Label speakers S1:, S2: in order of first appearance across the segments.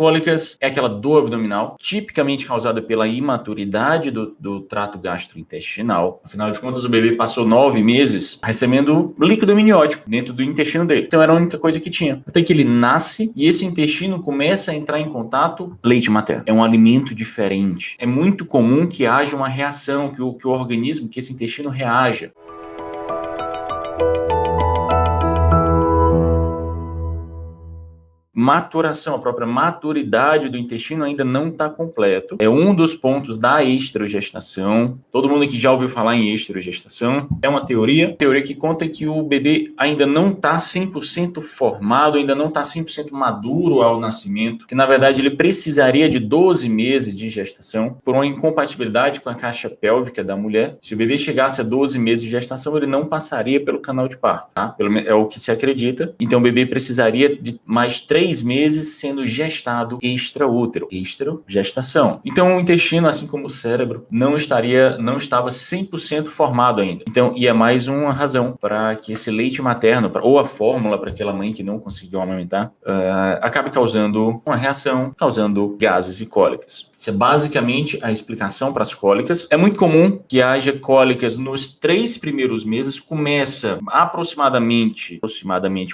S1: Cólicas é aquela dor abdominal, tipicamente causada pela imaturidade do trato gastrointestinal. Afinal de contas, o bebê passou 9 meses recebendo líquido amniótico dentro do intestino dele. Então era a única coisa que tinha. Até que ele nasce e esse intestino começa a entrar em contato leite materno. É um alimento diferente. É muito comum que haja uma reação, que o organismo, que esse intestino reaja. Maturação, a própria maturidade do intestino ainda não está completo. É um dos pontos da estrogestação. Todo mundo que já ouviu falar em estrogestação, é uma teoria que conta que o bebê ainda não está 100% formado, ainda não está 100% maduro ao nascimento, que na verdade ele precisaria de 12 meses de gestação por uma incompatibilidade com a caixa pélvica da mulher. Se o bebê chegasse a 12 meses de gestação, ele não passaria pelo canal de parto, tá? É o que se acredita. Então o bebê precisaria de mais 3 meses sendo gestado extraútero, estrogestação. Então o intestino, assim como o cérebro, não estava 100% formado ainda. Então, e é mais uma razão para que esse leite materno, ou a fórmula para aquela mãe que não conseguiu amamentar, acabe causando uma reação, causando gases e cólicas. Isso é basicamente a explicação para as cólicas. É muito comum que haja cólicas nos 3 primeiros meses, começa aproximadamente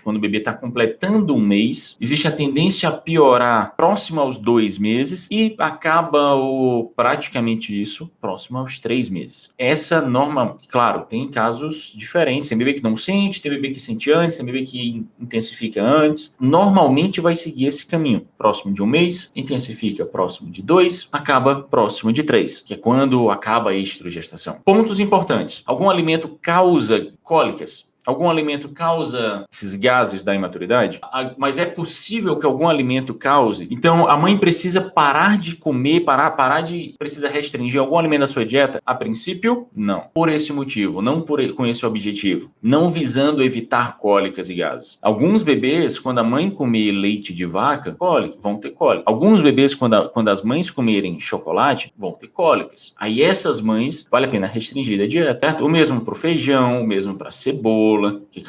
S1: quando o bebê está completando um mês. Existe a tendência a piorar próximo aos 2 meses e acaba praticamente isso próximo aos 3 meses. Essa norma, claro, tem casos diferentes. Tem bebê que não sente, tem bebê que sente antes, tem bebê que intensifica antes. Normalmente vai seguir esse caminho. Próximo de 1 mês, intensifica próximo de 2, acaba próximo de 3, que é quando acaba a estrogestação. Pontos importantes. Algum alimento causa cólicas? Algum alimento causa esses gases da imaturidade? Mas é possível que algum alimento cause? Então, a mãe precisa parar de comer, precisa restringir algum alimento da sua dieta? A princípio, não. Por esse motivo, não com esse objetivo. Não visando evitar cólicas e gases. Alguns bebês, quando a mãe comer leite de vaca, vão ter cólica. Alguns bebês, quando as mães comerem chocolate, vão ter cólicas. Aí essas mães, vale a pena restringir a dieta, certo? O mesmo para o feijão, o mesmo para a cebola, que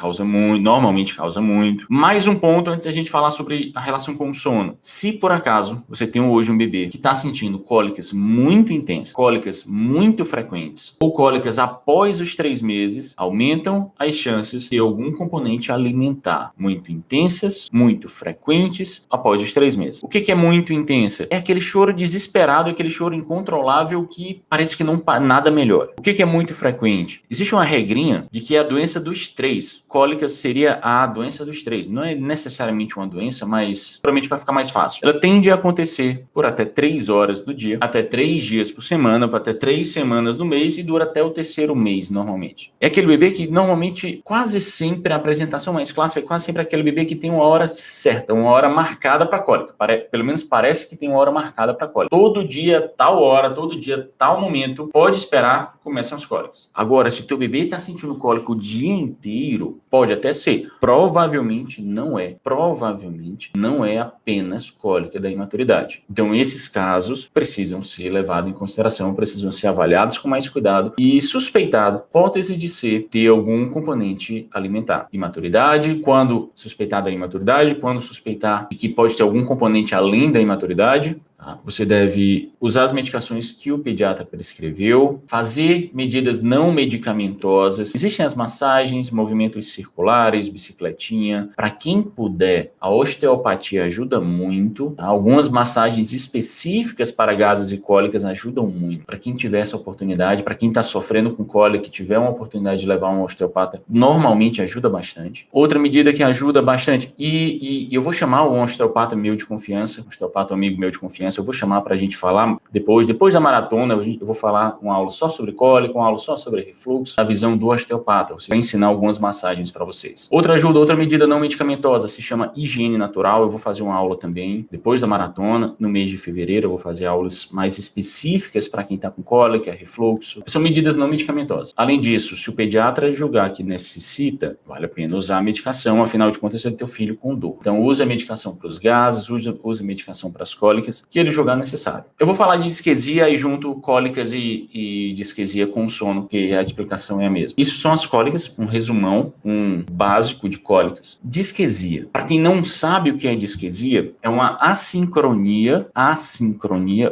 S1: normalmente causa muito. Mais um ponto antes da gente falar sobre a relação com o sono. Se por acaso você tem hoje um bebê que está sentindo cólicas muito intensas, cólicas muito frequentes, ou cólicas após os 3 meses, aumentam as chances de algum componente alimentar muito intensas, muito frequentes após os 3 meses. O que é muito intensa? É aquele choro desesperado, aquele choro incontrolável que parece que nada melhora. O que é muito frequente? Existe uma regrinha de que a doença dos 3. Cólicas seria a doença dos 3. Não é necessariamente uma doença, mas provavelmente para ficar mais fácil. Ela tende a acontecer por até 3 horas do dia, até 3 dias por semana, até 3 semanas no mês e dura até o 3º mês, normalmente. É aquele bebê que normalmente, quase sempre, a apresentação mais clássica é quase sempre aquele bebê que tem uma hora certa, uma hora marcada para cólica. Pelo menos parece que tem uma hora marcada para cólica. Todo dia, tal hora, todo dia, tal momento, pode esperar que começam as cólicas. Agora, se teu bebê está sentindo cólica o dia inteiro, pode até ser. Provavelmente não é apenas cólica da imaturidade. Então, esses casos precisam ser levados em consideração, precisam ser avaliados com mais cuidado e suspeitado, hipótese de ter algum componente alimentar. Imaturidade, quando suspeitar da imaturidade, quando suspeitar de que pode ter algum componente além da imaturidade. Você deve usar as medicações que o pediatra prescreveu, fazer medidas não medicamentosas. Existem as massagens, movimentos circulares, bicicletinha. Para quem puder, a osteopatia ajuda muito. Algumas massagens específicas para gases e cólicas ajudam muito. Para quem tiver essa oportunidade, para quem está sofrendo com cólica e tiver uma oportunidade de levar um osteopata, normalmente ajuda bastante. Outra medida que ajuda bastante, e eu vou chamar um osteopata meu de confiança, um osteopata amigo meu de confiança, eu vou chamar para a gente falar depois da maratona, eu vou falar uma aula só sobre cólica, uma aula só sobre refluxo, a visão do osteopata. Você vai ensinar algumas massagens para vocês. Outra medida não medicamentosa se chama higiene natural. Eu vou fazer uma aula também depois da maratona, no mês de fevereiro. Eu vou fazer aulas mais específicas para quem está com cólica, refluxo. São medidas não medicamentosas. Além disso, se o pediatra julgar que necessita, vale a pena usar a medicação, afinal de contas é teu filho com dor. Então, use a medicação para os gases, use a medicação para as cólicas, que que ele julgar necessário. Eu vou falar de disquesia e junto cólicas e disquesia com sono, que a explicação é a mesma. Isso são as cólicas, um resumão, um básico de cólicas. Disquesia. Para quem não sabe o que é disquesia, é uma assincronia,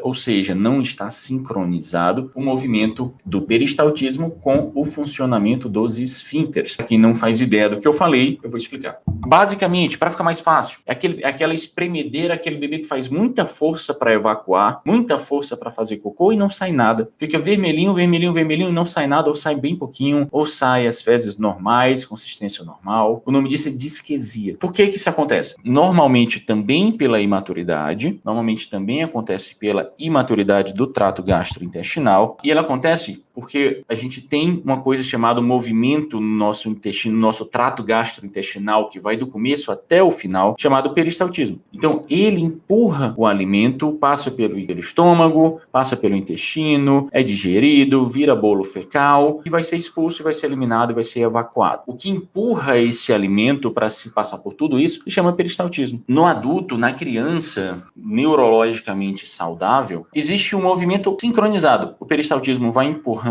S1: ou seja, não está sincronizado o movimento do peristaltismo com o funcionamento dos esfíncteres. Para quem não faz ideia do que eu falei, eu vou explicar. Basicamente, para ficar mais fácil, é aquela espremedeira, aquele bebê que faz muita força para evacuar, muita força para fazer cocô e não sai nada. Fica vermelhinho, vermelhinho, vermelhinho e não sai nada, ou sai bem pouquinho, ou sai as fezes normais, consistência normal. O nome disso é disquesia. Por que isso acontece? Normalmente também pela imaturidade, normalmente também acontece pela imaturidade do trato gastrointestinal, e ela acontece porque a gente tem uma coisa chamada movimento no nosso intestino, no nosso trato gastrointestinal, que vai do começo até o final, chamado peristaltismo. Então, ele empurra o alimento, passa pelo estômago, passa pelo intestino, é digerido, vira bolo fecal e vai ser expulso, vai ser eliminado e vai ser evacuado. O que empurra esse alimento para se passar por tudo isso se chama peristaltismo. No adulto, na criança neurologicamente saudável, existe um movimento sincronizado. O peristaltismo vai empurrando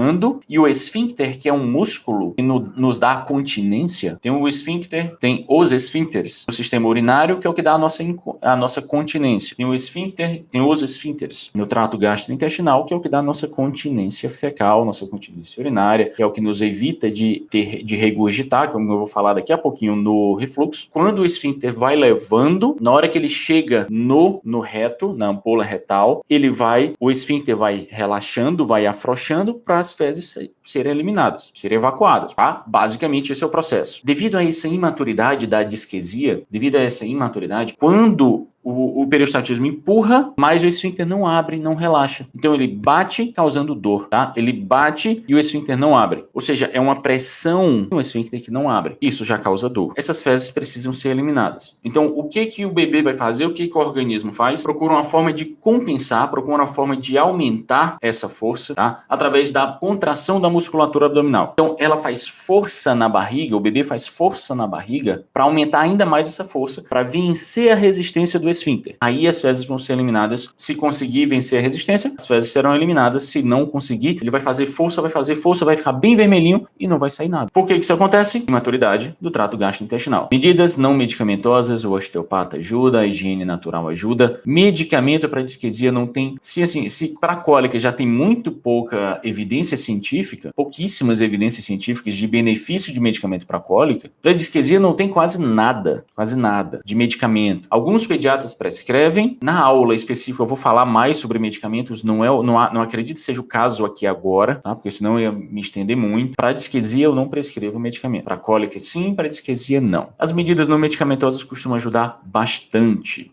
S1: e o esfíncter, que é um músculo que nos dá a continência, tem o esfíncter, tem os esfíncteres no sistema urinário, que é o que dá a nossa continência. Tem o esfíncter, tem os esfíncteres no trato gastrointestinal, que é o que dá a nossa continência fecal, nossa continência urinária, que é o que nos evita de regurgitar, como eu vou falar daqui a pouquinho no refluxo. Quando o esfíncter vai levando, na hora que ele chega no reto, na ampola retal, o esfíncter vai relaxando, vai afrouxando para as fezes serem eliminadas, serem evacuadas, tá? Basicamente esse é o processo. Devido a essa imaturidade da disquesia, quando o peristaltismo empurra, mas o esfíncter não abre, não relaxa. Então ele bate causando dor, tá? Ele bate e o esfíncter não abre. Ou seja, é uma pressão no esfíncter que não abre. Isso já causa dor. Essas fezes precisam ser eliminadas. Então, o que o bebê vai fazer? O que o organismo faz? Procura uma forma de compensar, procura uma forma de aumentar essa força, tá? Através da contração da musculatura abdominal. Então, ela faz força na barriga, o bebê faz força na barriga para aumentar ainda mais essa força, para vencer a resistência do esfíncter. Aí as fezes vão ser eliminadas. Se conseguir vencer a resistência, as fezes serão eliminadas. Se não conseguir, ele vai fazer força, vai ficar bem vermelhinho e não vai sair nada. Por que isso acontece? Imaturidade do trato gastrointestinal. Medidas não medicamentosas, o osteopata ajuda, a higiene natural ajuda. Medicamento para disquesia não tem. Se para cólica já tem muito pouca evidência científica, pouquíssimas evidências científicas de benefício de medicamento para cólica, para disquesia não tem quase nada de medicamento. Alguns pediatras prescrevem. Na aula específica eu vou falar mais sobre medicamentos, não acredito que seja o caso aqui agora, tá? Porque senão eu ia me estender muito. Para disquesia eu não prescrevo medicamento. Para cólica sim, para disquesia não. As medidas não medicamentosas costumam ajudar bastante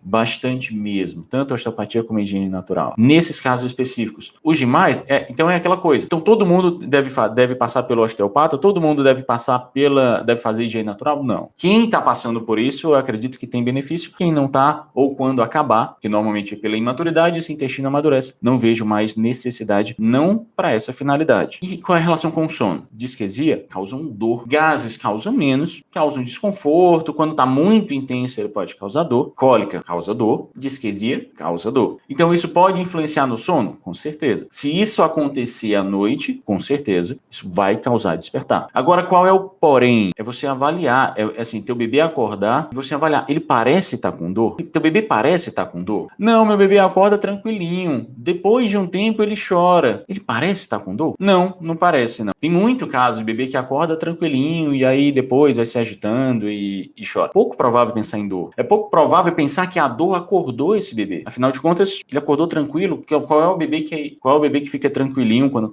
S1: mesmo, tanto a osteopatia como a higiene natural. Nesses casos específicos. Os demais, então é aquela coisa. Então todo mundo deve passar pelo osteopata, todo mundo deve fazer higiene natural? Não. Quem está passando por isso, eu acredito que tem benefício. Quem não está, ou quando acabar, que normalmente é pela imaturidade, esse intestino amadurece. Não vejo mais necessidade, não para essa finalidade. E qual é a relação com o sono? Disquesia causam dor. Gases causam menos, causam desconforto. Quando está muito intenso, ele pode causar dor. Cólica causa dor. Disquesia causa dor. Então isso pode influenciar no sono? Com certeza. Se isso acontecer à noite, com certeza, isso vai causar despertar. Agora, qual é o porém? É você avaliar, teu bebê acordar e você avaliar. Ele parece estar com dor? Teu bebê parece estar com dor? Não, meu bebê acorda tranquilinho. Depois de um tempo ele chora. Ele parece estar com dor? Não, não parece não. Tem muito caso de bebê que acorda tranquilinho e aí depois vai se agitando e chora. Pouco provável pensar em dor. É pouco provável pensar que a dor acordou esse bebê. Afinal de contas, ele acordou tranquilo. Qual é o bebê que fica tranquilinho quando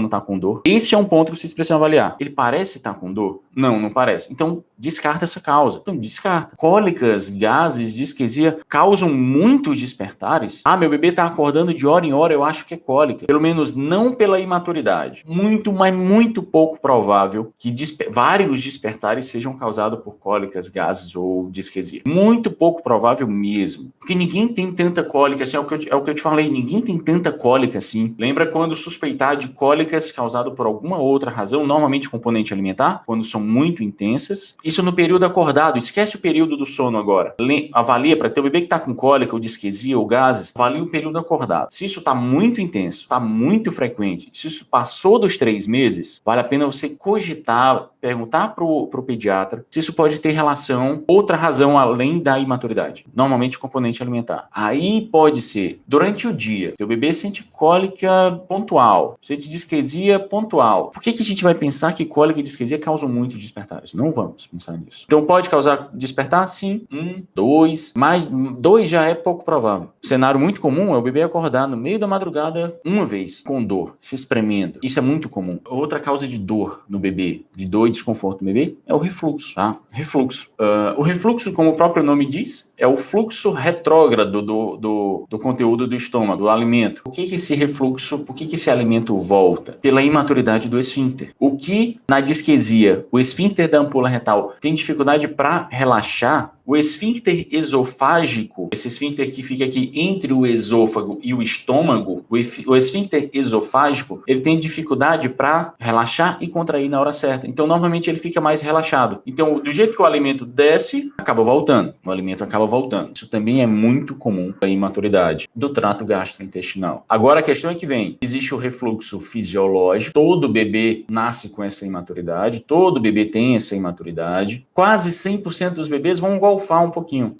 S1: tá com dor? Esse é um ponto que vocês precisam avaliar. Ele parece estar com dor? Não, não parece. Então, descarta essa causa. Então, descarta. Cólicas, gases, disquesia causam muitos despertares. Ah, meu bebê tá acordando de hora em hora, eu acho que é cólica. Pelo menos não pela imaturidade. Muito, mas muito pouco provável que vários despertares sejam causados por cólicas, gases ou disquesia. Muito pouco provável mesmo. Porque ninguém tem tanta cólica assim, é o que eu te falei, ninguém tem tanta cólica assim. Lembra quando suspeitar de cólicas causado por alguma outra razão, normalmente componente alimentar, quando são muito intensas. Isso no período acordado, esquece o período do sono agora. Avalia para teu bebê que está com cólica ou disquesia ou gases, avalie o período acordado. Se isso está muito intenso, está muito frequente, se isso passou dos 3 meses, vale a pena você cogitar, perguntar para o pediatra se isso pode ter relação, outra razão além da imaturidade. Normalmente componente alimentar. Aí pode ser, durante o dia, seu bebê sente cólica pontual, sente disquesia pontual. Por que a gente vai pensar que cólica e disquesia causam muitos despertares? Não vamos pensar nisso. Então pode causar despertar? Sim. 1, 2, mas 2 já é pouco provável. O cenário muito comum é o bebê acordar no meio da madrugada uma vez, com dor, se espremendo. Isso é muito comum. Outra causa de dor no bebê, de dor e desconforto no bebê, é o refluxo, tá? Refluxo. O refluxo, como o próprio nome diz, é o fluxo retrógrado do conteúdo do estômago, do alimento. Por que esse refluxo, por que esse alimento volta? Pela imaturidade do esfíncter. O que na disquesia, o esfíncter da ampola retal tem dificuldade para relaxar, o esfíncter esofágico, esse esfíncter que fica aqui entre o esôfago e o estômago, o esfíncter esofágico, ele tem dificuldade para relaxar e contrair na hora certa. Então, normalmente, ele fica mais relaxado. Então, do jeito que o alimento desce, acaba voltando. O alimento acaba voltando. Isso também é muito comum na imaturidade do trato gastrointestinal. Agora, a questão é que vem. Existe o refluxo fisiológico. Todo bebê nasce com essa imaturidade. Todo bebê tem essa imaturidade. Quase 100% dos bebês vão golfar um pouquinho.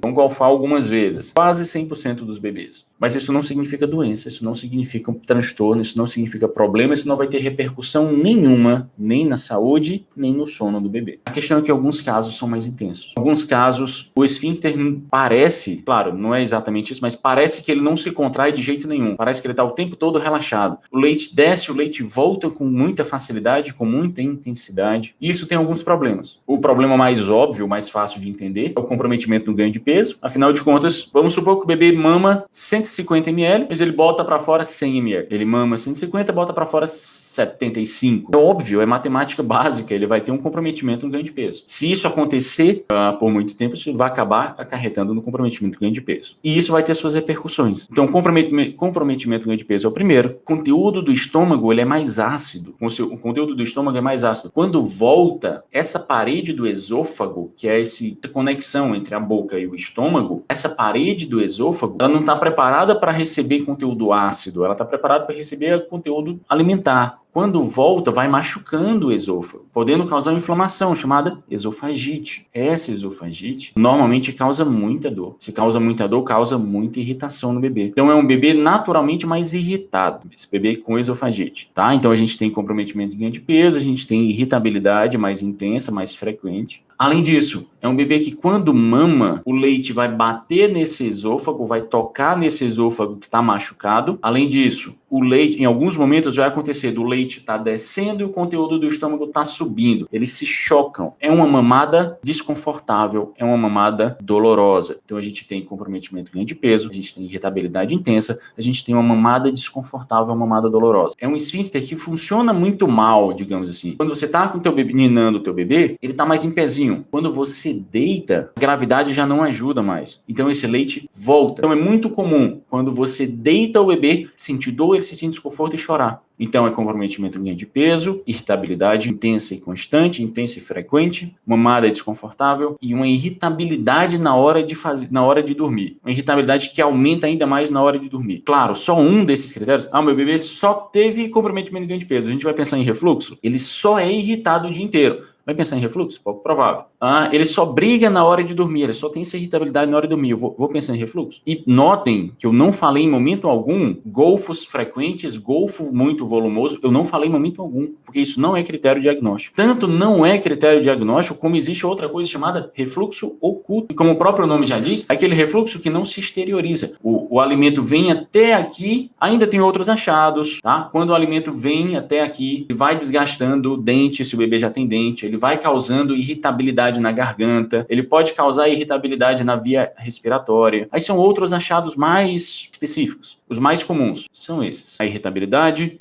S1: Vão golfar algumas vezes. Quase 100% dos bebês. Mas isso não significa doença, isso não significa um transtorno, isso não significa problema, isso não vai ter repercussão nenhuma, nem na saúde, nem no sono do bebê. A questão é que alguns casos são mais intensos. Em alguns casos, o esfíncter parece, claro, não é exatamente isso, mas parece que ele não se contrai de jeito nenhum. Parece que ele está o tempo todo relaxado. O leite desce, o leite volta com muita facilidade, com muita intensidade. E isso tem alguns problemas. O problema mais óbvio, mais fácil de entender, é o comprometimento do ganho de peso. Afinal de contas, vamos supor que o bebê mama 150 ml, mas ele bota para fora 100 ml. Ele mama 150, bota para fora 75. É óbvio, é matemática básica, ele vai ter um comprometimento no ganho de peso. Se isso acontecer por muito tempo, isso vai acabar acarretando no comprometimento do ganho de peso. E isso vai ter suas repercussões. Então, comprometimento do ganho de peso é o primeiro. O conteúdo do estômago, ele é mais ácido. O conteúdo do estômago é mais ácido. Quando volta, essa parede do esôfago, que é essa conexão entre a boca e o estômago, essa parede do esôfago, ela não está preparada para receber conteúdo ácido, ela está preparada para receber conteúdo alimentar. Quando volta, vai machucando o esôfago, podendo causar uma inflamação chamada esofagite. Essa esofagite normalmente causa muita dor. Se causa muita dor, causa muita irritação no bebê. Então é um bebê naturalmente mais irritado, esse bebê com esofagite, tá? Então a gente tem comprometimento de ganho de peso, a gente tem irritabilidade mais intensa, mais frequente. Além disso, é um bebê que quando mama, o leite vai bater nesse esôfago, vai tocar nesse esôfago que está machucado. Além disso, o leite, em alguns momentos vai acontecer do leite estar descendo e o conteúdo do estômago está subindo. Eles se chocam. É uma mamada desconfortável, é uma mamada dolorosa. Então a gente tem comprometimento ganho de peso, a gente tem irritabilidade intensa, a gente tem uma mamada desconfortável, uma mamada dolorosa. É um esfíncter que funciona muito mal, digamos assim. Quando você está com o teu bebê, ninando o teu bebê, ele está mais em pezinho. Quando você deita, a gravidade já não ajuda mais. Então esse leite volta. Então é muito comum, quando você deita o bebê, sentir dor, ele sentir desconforto e chorar. Então é comprometimento ganho de peso, irritabilidade intensa e constante, intensa e frequente, mamada desconfortável e uma irritabilidade na hora de dormir. Uma irritabilidade que aumenta ainda mais na hora de dormir. Claro, só um desses critérios. Meu bebê só teve comprometimento ganho de peso. A gente vai pensar em refluxo? Ele só é irritado o dia inteiro. Vai pensar em refluxo? Pouco provável. Ele só briga na hora de dormir, ele só tem essa irritabilidade na hora de dormir. Eu vou pensar em refluxo? E notem que eu não falei em momento algum golfos frequentes, golfo muito volumoso, eu não falei em momento algum, porque isso não é critério diagnóstico. Tanto não é critério diagnóstico, como existe outra coisa chamada refluxo oculto. E como o próprio nome já diz, é aquele refluxo que não se exterioriza. O alimento vem até aqui, ainda tem outros achados, tá? Quando o alimento vem até aqui, ele vai desgastando o dente, se o bebê já tem dente, ele vai causando irritabilidade na garganta, ele pode causar irritabilidade na via respiratória. Aí são outros achados mais específicos. Os mais comuns são esses: a irritabilidade,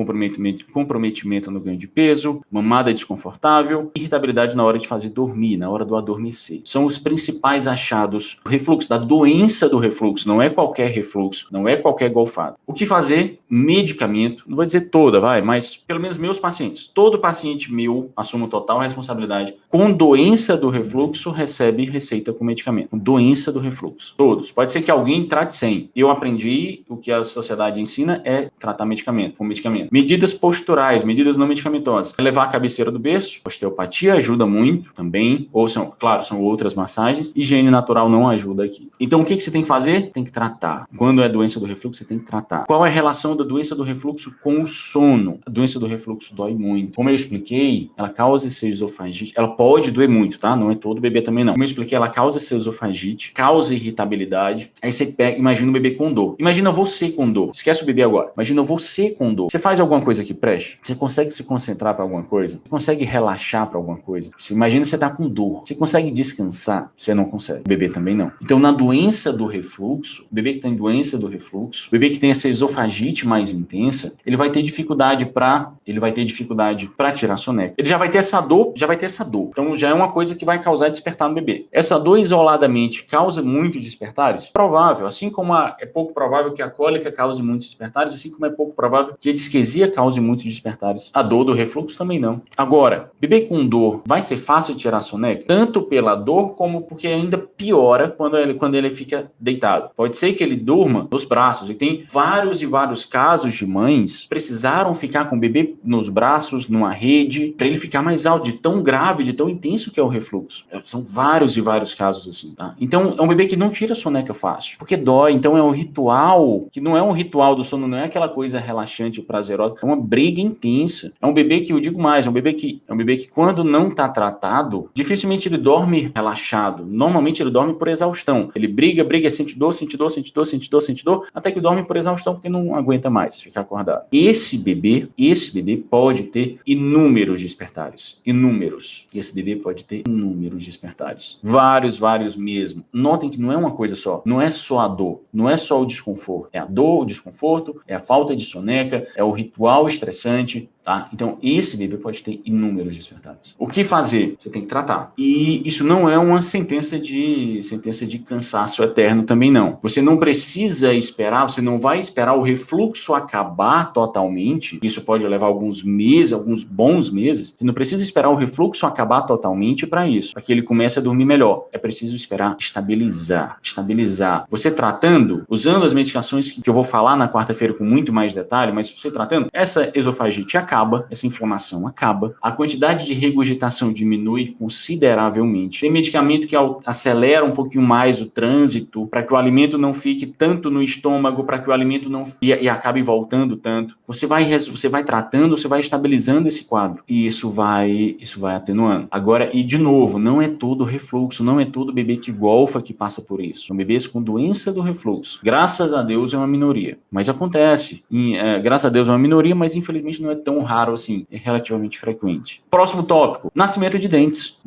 S1: comprometimento no ganho de peso, mamada desconfortável, irritabilidade na hora de fazer dormir, na hora do adormecer. São os principais achados do refluxo, da doença do refluxo. Não é qualquer refluxo, não é qualquer golfado. O que fazer? medicamento, não vou dizer toda, mas pelo menos meus pacientes, todo paciente meu, assumo total responsabilidade, com doença do refluxo recebe receita com medicamento. Com doença do refluxo. Todos. Pode ser que alguém trate sem. Eu aprendi, o que a sociedade ensina é tratar medicamento, com medicamento. Medidas posturais, medidas não medicamentosas. Levar a cabeceira do berço, osteopatia ajuda muito também, ou são outras massagens. Higiene natural não ajuda aqui. Então o que você tem que fazer? Tem que tratar. Quando é doença do refluxo, você tem que tratar. Qual é a relação da doença do refluxo com o sono? A doença do refluxo dói muito. Como eu expliquei, ela causa esofagite. Ela pode doer muito, tá? Não é todo bebê também não. Como eu expliquei, ela causa esofagite, causa irritabilidade. Aí você pega, imagina o bebê com dor. Imagina você com dor. Esquece o bebê agora. Imagina você com dor. Você faz alguma coisa que preste? Você consegue se concentrar para alguma coisa? Você consegue relaxar para alguma coisa? Imagina você tá com dor. Você consegue descansar? Você não consegue. O bebê também não. Então, na doença do refluxo, o bebê que tem doença do refluxo, o bebê que tem essa esofagite mais intensa, ele vai ter dificuldade para tirar soneca. Ele já vai ter essa dor. Então, já é uma coisa que vai causar despertar no bebê. Essa dor isoladamente causa muitos despertares? Provável. Assim como é pouco provável que a cólica cause muitos despertares, assim como é pouco provável que a disquesia cause muitos despertares. A dor do refluxo também não. Agora, bebê com dor vai ser fácil de tirar soneca? Tanto pela dor como porque ainda piora quando ele fica deitado. Pode ser que ele durma nos braços. E tem vários e vários casos de mães que precisaram ficar com o bebê nos braços, numa rede, para ele ficar mais alto, de tão grave, de tão intenso que é o refluxo. São vários e vários casos assim, tá? Então, é um bebê que não tira soneca fácil, porque dói. Então, é um ritual, que não é um ritual do sono, não é aquela coisa relaxante e prazerosa, é uma briga intensa. É um bebê que, eu digo mais, é um bebê que quando não tá tratado, dificilmente ele dorme relaxado. Normalmente ele dorme por exaustão. Ele briga, sente dor, até que dorme por exaustão, porque não aguenta mais ficar acordado. Esse bebê pode ter inúmeros despertares. Inúmeros. E esse bebê pode ter inúmeros despertares. Vários mesmo. Notem que não é uma coisa só. Não é só a dor. Não é só o desconforto. É a dor, o desconforto, é a falta de soneca, é o ritual estressante, tá? Então, esse bebê pode ter inúmeros despertares. O que fazer? Você tem que tratar. E isso não é uma sentença de cansaço eterno também, não. Você não precisa esperar, você não vai esperar o refluxo acabar totalmente. Isso pode levar alguns meses, alguns bons meses. Você não precisa esperar o refluxo acabar totalmente para isso, para que ele comece a dormir melhor. É preciso esperar estabilizar. Você tratando, usando as medicações que eu vou falar na quarta-feira com muito mais detalhe, mas você tratando, essa esofagite acaba, essa inflamação acaba, a quantidade de regurgitação diminui consideravelmente. Tem medicamento que acelera um pouquinho mais o trânsito, para que o alimento não fique tanto no estômago, para que o alimento não e acabe voltando tanto. Você vai tratando, você vai estabilizando esse quadro, e isso vai atenuando. Agora, e de novo, não é todo refluxo, não é todo bebê que golfa que passa por isso. São bebês com doença do refluxo. Graças a Deus é uma minoria, mas acontece. Graças a Deus é uma minoria, mas infelizmente não é tão raro assim, é relativamente frequente. Próximo tópico, nascimento de dentes.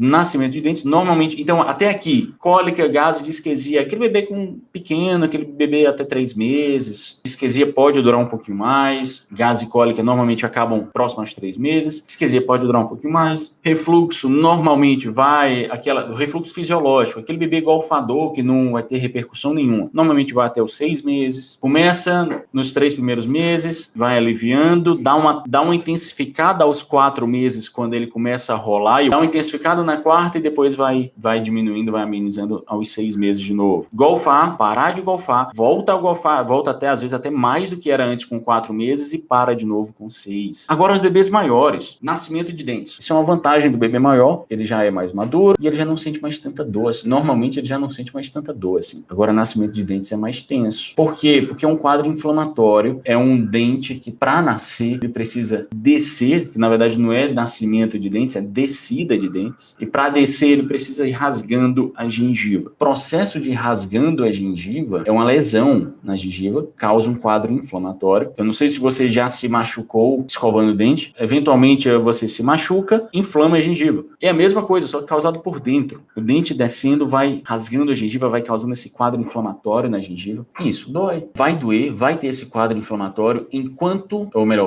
S1: Normalmente, então até aqui, cólica, gases, disquesia, aquele bebê pequeno, aquele bebê até 3 meses. Disquesia pode durar um pouquinho mais. Gases e cólica normalmente acabam próximo aos 3 meses. Disquesia pode durar um pouquinho mais. Refluxo normalmente o refluxo fisiológico, aquele bebê golfador que não vai ter repercussão nenhuma. Normalmente vai até os 6 meses. Começa nos 3 primeiros meses, vai aliviando, dá uma intensificada aos 4 meses quando ele começa a rolar, e dá uma intensificada na quarta e depois vai diminuindo, vai amenizando aos 6 meses de novo. Golfar, parar de golfar, volta a golfar, volta até às vezes até mais do que era antes com 4 meses e para de novo com 6. Agora os bebês maiores, nascimento de dentes. Isso é uma vantagem do bebê maior, ele já é mais maduro e ele já não sente mais tanta dor assim. Normalmente ele já não sente mais tanta dor assim. Agora nascimento de dentes é mais tenso. Por quê? Porque é um quadro inflamatório, é um dente que para nascer ele precisa descer, que na verdade não é nascimento de dentes, é descida de dentes. E para descer ele precisa ir rasgando a gengiva. O processo de ir rasgando a gengiva é uma lesão na gengiva, causa um quadro inflamatório. Eu não sei se você já se machucou escovando o dente. Eventualmente você se machuca, inflama a gengiva. É a mesma coisa, só que causado por dentro. O dente descendo vai rasgando a gengiva, vai causando esse quadro inflamatório na gengiva. Isso dói. Vai doer, vai ter esse quadro inflamatório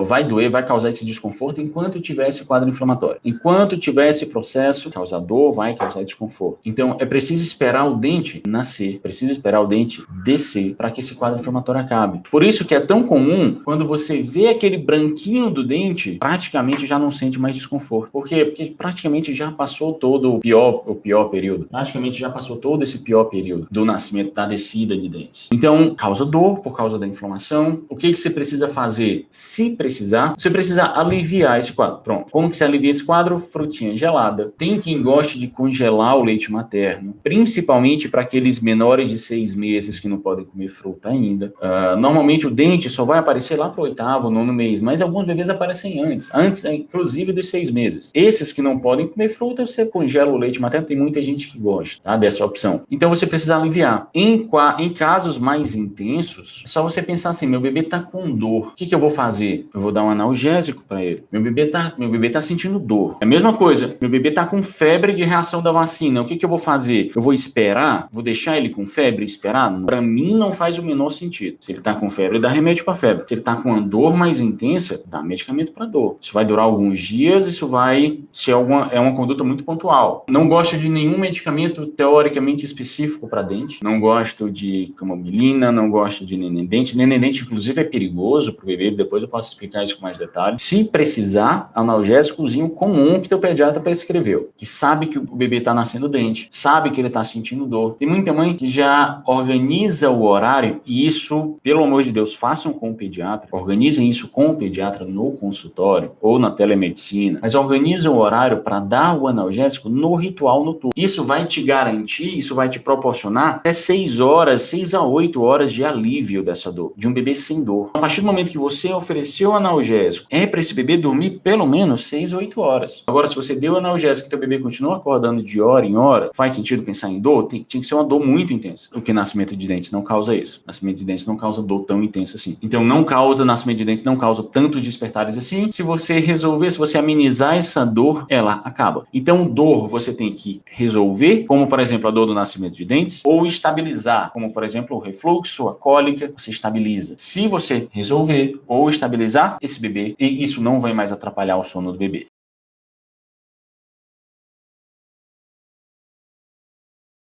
S1: vai doer, vai causar esse desconforto enquanto tiver esse quadro inflamatório. Enquanto tiver esse processo causador, vai causar desconforto. Então, é preciso esperar o dente nascer, precisa esperar o dente descer para que esse quadro inflamatório acabe. Por isso que é tão comum, quando você vê aquele branquinho do dente, praticamente já não sente mais desconforto. Por quê? Porque praticamente já passou todo o pior período. Praticamente já passou todo esse pior período do nascimento, da descida de dentes. Então, causa dor por causa da inflamação. O que você precisa fazer? Se precisar, você precisa aliviar esse quadro. Pronto. Como que você alivia esse quadro? Frutinha gelada. Tem quem goste de congelar o leite materno, principalmente para aqueles menores de 6 meses que não podem comer fruta ainda. Normalmente o dente só vai aparecer lá para o 8º, 9º mês, mas alguns bebês aparecem antes, inclusive dos 6 meses. Esses que não podem comer fruta, você congela o leite materno, tem muita gente que gosta, tá, dessa opção. Então você precisa aliviar. Em casos mais intensos, é só você pensar assim, meu bebê tá com dor, o que eu vou fazer? Eu vou dar um analgésico para ele. Meu bebê tá sentindo dor. É a mesma coisa, meu bebê tá com febre de reação da vacina, o que eu vou fazer? Eu vou esperar? Vou deixar ele com febre e esperar? Para mim não faz o menor sentido. Se ele tá com febre, dá remédio para febre. Se ele tá com uma dor mais intensa, dá medicamento para dor. Isso vai durar alguns dias, isso vai ser uma conduta muito pontual. Não gosto de nenhum medicamento teoricamente específico para dente. Não gosto de camomilina, não gosto de neném-dente. Neném-dente, inclusive, é perigoso para o bebê. Depois eu posso explicar isso com mais detalhes. Se precisar, analgésicozinho comum que teu pediatra prescreveu, que sabe que o bebê está nascendo dente, sabe que ele está sentindo dor. Tem muita mãe que já organiza o horário e isso, pelo amor de Deus, façam com o pediatra. Organizem isso com o pediatra no consultório ou na telemedicina, mas organizem o horário para dar o analgésico no ritual noturno. Isso vai te garantir, isso vai te proporcionar até 6 a 8 horas de alívio dessa dor, de um bebê sem dor. A partir do momento que você ofereceu o analgésico, é para esse bebê dormir pelo menos 6 a 8 horas. Agora, se você deu o analgésico e teu bebê continua acordando de hora em hora, faz sentido pensar em dor? Tinha que ser uma dor muito intensa. O que nascimento de dentes não causa isso. Nascimento de dentes não causa dor tão intensa assim. Então, nascimento de dentes não causa tantos despertares assim. Se você resolver, se você amenizar essa dor, ela acaba. Então, dor você tem que resolver, como por exemplo a dor do nascimento de dentes, ou estabilizar, como por exemplo o refluxo, a cólica, você estabiliza. Se você resolver ou estabilizar esse bebê, e isso não vai mais atrapalhar o sono do bebê.